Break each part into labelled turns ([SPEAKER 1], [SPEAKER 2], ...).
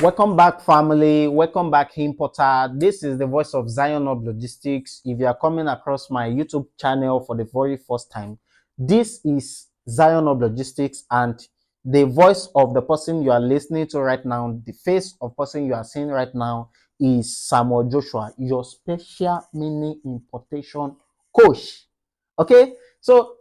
[SPEAKER 1] Welcome back, family. Welcome back, importer. This is the voice of Zion of Logistics. If you are coming across my YouTube channel for the very first time, this is Zion of Logistics, and the voice of the person you are listening to right now, the face of person you are seeing right now, is Samuel Joshua, your special mini importation coach. Okay, so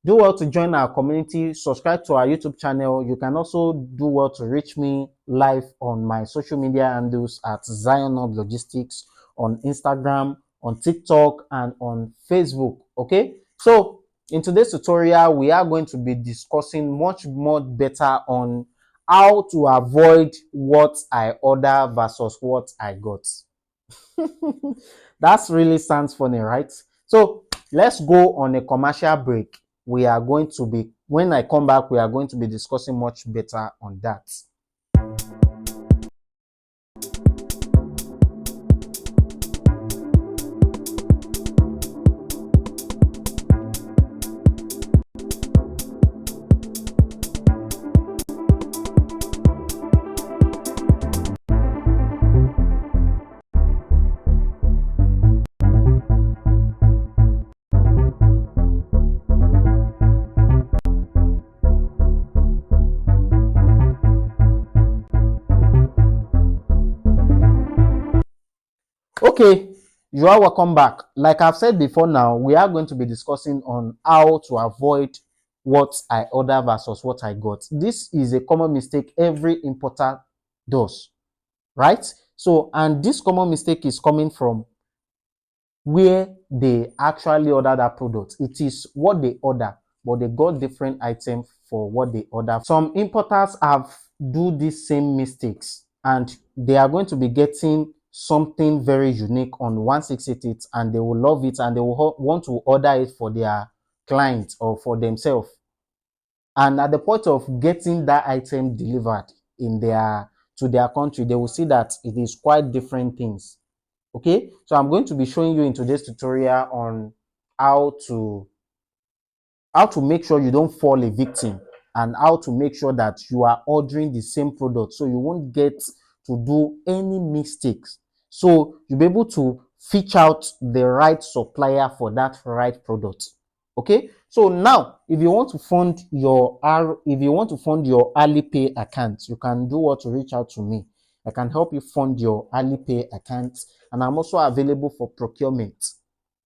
[SPEAKER 1] do well to join our community, subscribe to our YouTube channel. You can also do well to reach me live on my social media handles at Zion of Logistics on Instagram, on TikTok, and on Facebook. Okay, so in today's tutorial, we are going to be discussing much more better on how to avoid what I order versus what I got. That really sounds funny, right? So let's go on a commercial break. We are going to be, when I come back, we are going to be discussing much better on that. Okay, you are welcome back. Like I've said before, now we are going to be discussing on how to avoid what I order versus what I got. This is a common mistake every importer does, right? So, and this common mistake is coming from where they actually order that product. It is what they order, but they got different items for what they order. Some importers have do these same mistakes, and they are going to be getting something very unique on 168, and they will love it, and they will want to order it for their client or for themselves. And at the point of getting that item delivered in their to their country, they will see that it is quite different things. Okay, so I'm going to be showing you in today's tutorial on how to make sure you don't fall a victim, and how to make sure that you are ordering the same product so you won't get to do any mistakes, so you'll be able to fish out the right supplier for that right product. Okay, so now if you want to fund your Alipay account, you can do what to reach out to me. I can help you fund your Alipay account, and I'm also available for procurement.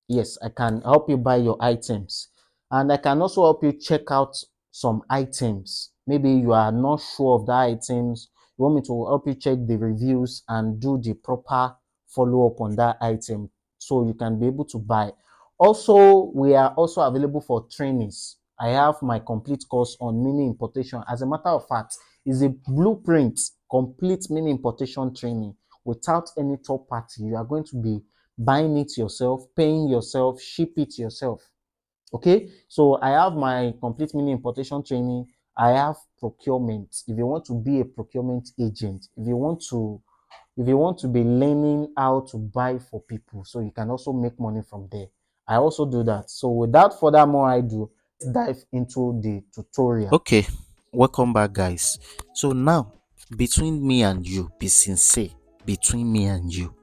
[SPEAKER 1] Yes, I can help you buy your items, and I can also help you check out some items. Maybe you are not sure of the items, you want me to help you check the reviews and do the proper follow-up on that item so you can be able to buy. Also, we are also available for trainings. I have my complete course on mini importation. As a matter of fact, it's a blueprint, complete mini importation training without any third party. You are going to be buying it yourself, paying yourself, ship it yourself. Okay, so I have my complete mini importation training. I have procurement. If you want to be a procurement agent, if you want to be learning how to buy for people so you can also make money from there, I also do that. So without further more ado, let's dive into the tutorial.
[SPEAKER 2] Okay, welcome back, guys. So now, between me and you, be sincere. Between me and you,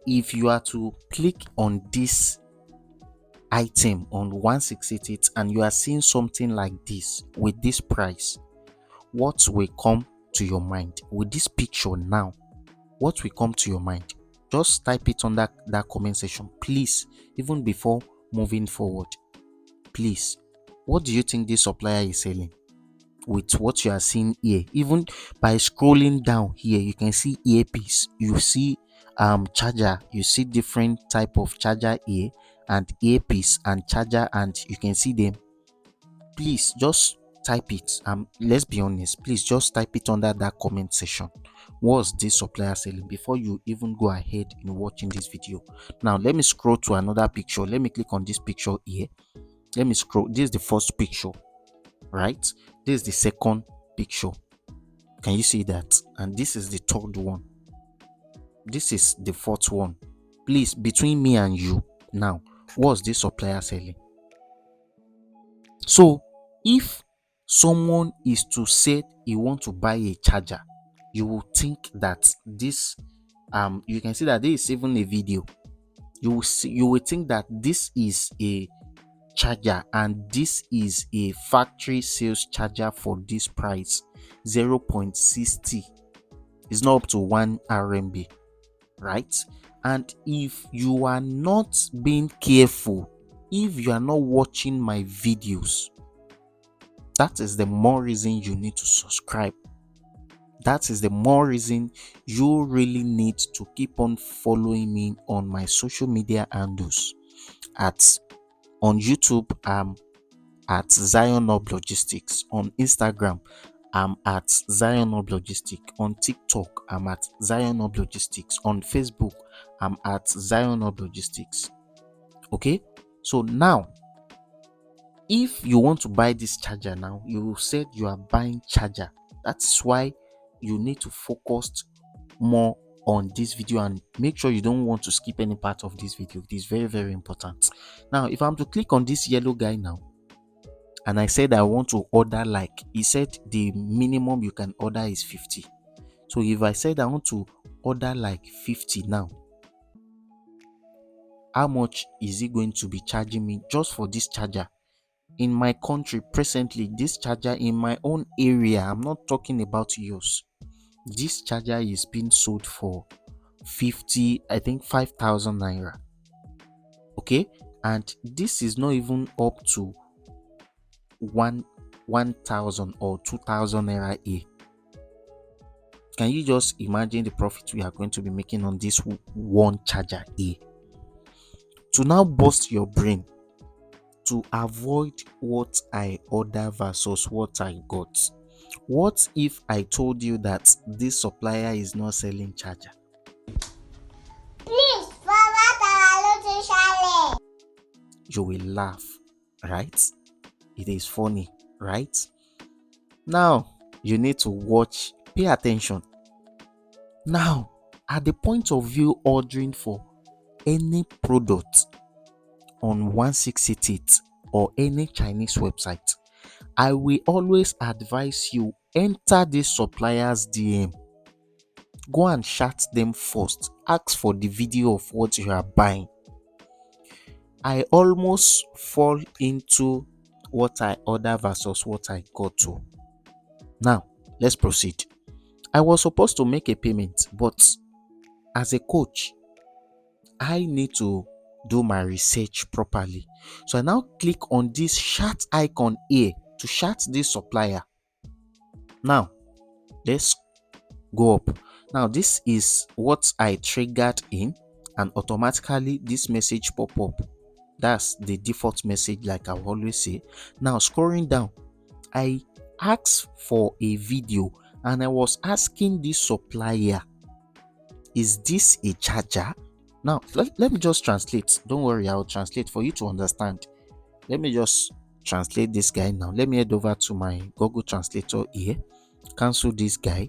[SPEAKER 2] if you are to click on this item on 168 and you are seeing something like this with this price, what will come to your mind with this picture now? What will come to your mind? Just type it on that comment section, please. Even before moving forward, please, what do you think this supplier is selling with what you are seeing here? Even by scrolling down here, you can see earpiece, you see charger, you see different type of charger here, and earpiece and charger, and you can see them. Please just type it. Let's be honest, please just type it under that comment section. What's this supplier selling before you even go ahead in watching this video? Now let me scroll to another picture. Let me click on this picture here. Let me scroll. This is the first picture, right? This is the second picture. Can you see that? And this is the third one. This is the fourth one. Please, between me and you now, what's this supplier selling? So if someone is to say he want to buy a charger, you will think that this you can see that this is even a video. You will think that this is a charger and this is a factory sales charger for this price, 0.60. It's not up to 1 RMB, right? And if you are not being careful, if you are not watching my videos, that is the more reason you need to subscribe. That is the more reason you really need to keep on following me on my social media handles. On YouTube, I'm at 𝐬𝐨 Logistics. On Instagram, I'm at 𝐬𝐨 Logistics. On TikTok, I'm at 𝐬𝐨 Logistics. On Facebook, I'm at 𝐬𝐨 Logistics. Okay, so now if you want to buy this charger now, you said you are buying charger. That's why you need to focus more on this video and make sure you don't want to skip any part of this video. It is very, very important. Now, if I'm to click on this yellow guy now, and I said I want to order, like he said the minimum you can order is 50. So if I said I want to order like 50 now, how much is he going to be charging me just for this charger? In my country presently, this charger in my own area, I'm not talking about yours, this charger is being sold for 50, I think 5,000 naira. Okay, and this is not even up to 1,000 or 2,000 naira a. Can you just imagine the profit we are going to be making on this one charger a? To now bust your brain, to avoid what I order versus what I got, what if I told you that this supplier is not selling charger?
[SPEAKER 3] Please forward our little challenge.
[SPEAKER 2] You will laugh, right? It is funny, right? Now you need to watch, pay attention. Now, at the point of view ordering for any product on 1688 or any Chinese website, I will always advise you enter this supplier's DM. Go and chat them first. Ask for the video of what you are buying. I almost fall into what I order versus what I got to. Now, let's proceed. I was supposed to make a payment, but as a coach, I need to do my research properly. So I now click on this chat icon here to chat this supplier. Now, let's go up. Now, this is what I triggered in, and automatically this message pop up. That's the default message, like I always say. Now, scrolling down, I asked for a video and I was asking this supplier, is this a charger? Now, let me just translate. Don't worry, I'll translate for you to understand. Let me just translate this guy now. Let me head over to my Google Translator here. Cancel this guy.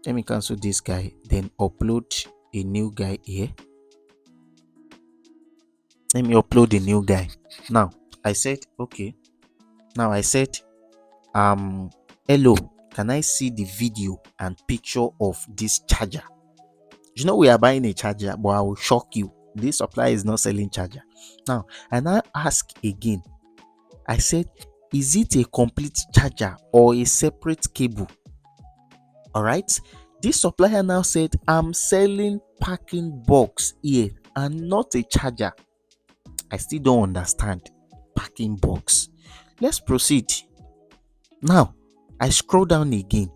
[SPEAKER 2] Let me cancel this guy. Then upload a new guy here. Let me upload a new guy. Now, I said, okay. Now, I said, hello, can I see the video and picture of this charger? You know we are buying a charger, but I will shock you. This supplier is not selling charger. Now, and I ask again. I said, is it a complete charger or a separate cable? All right. This supplier now said, I'm selling packing box here and not a charger. I still don't understand. Packing box. Let's proceed. Now, I scroll down again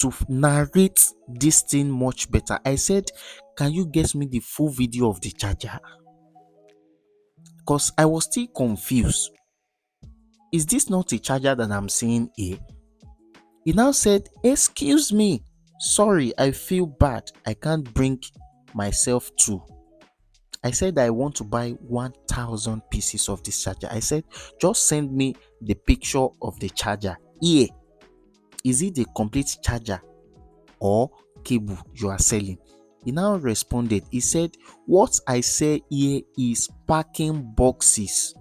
[SPEAKER 2] to narrate this thing much better. I said, can you get me the full video of the charger? Because I was still confused. Is this not a charger that I'm seeing here? He now said, excuse me, sorry, I feel bad. I can't bring myself to. I said I want to buy 1,000 pieces of this charger. I said, just send me the picture of the charger here. Is it a complete charger or cable you are selling? He now responded. He said, what I say here is packing boxes.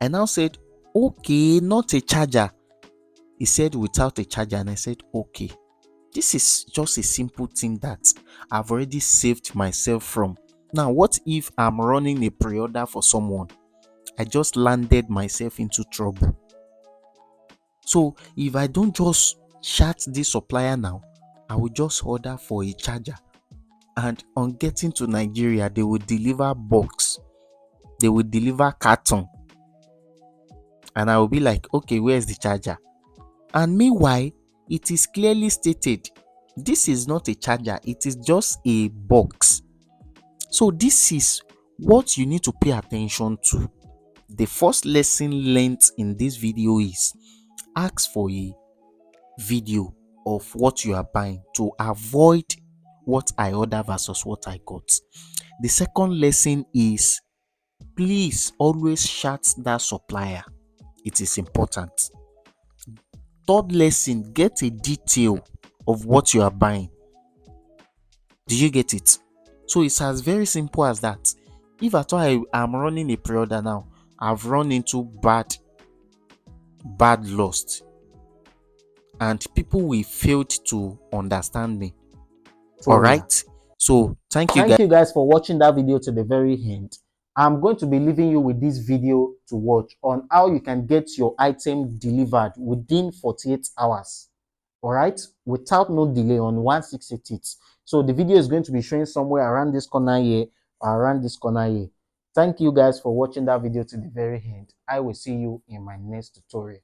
[SPEAKER 2] I now said, okay, not a charger. He said without a charger, and I said, okay, this is just a simple thing that I've already saved myself from. Now, what if I'm running a pre-order for someone? I just landed myself into trouble. So if I don't just chat this supplier now, I will just order for a charger, and on getting to Nigeria, they will deliver box, they will deliver carton, and I will be like, okay, where's the charger? And meanwhile, it is clearly stated this is not a charger, it is just a box. So this is what you need to pay attention to. The first lesson learned in this video is ask for a video of what you are buying to avoid what I order versus what I got. The second lesson is please always chat that supplier. It is important. Third lesson, get a detail of what you are buying. Did you get it? So it's as very simple as that. If at all I am running a pre-order now, I've run into bad lost, and people will fail to understand me. All right. So thank you
[SPEAKER 1] guys for watching that video to the very end. I'm going to be leaving you with this video to watch on how you can get your item delivered within 48 hours. All right, without no delay on 168. So the video is going to be showing somewhere around this corner here or around this corner here. Thank you guys for watching that video to the very end. I will see you in my next tutorial.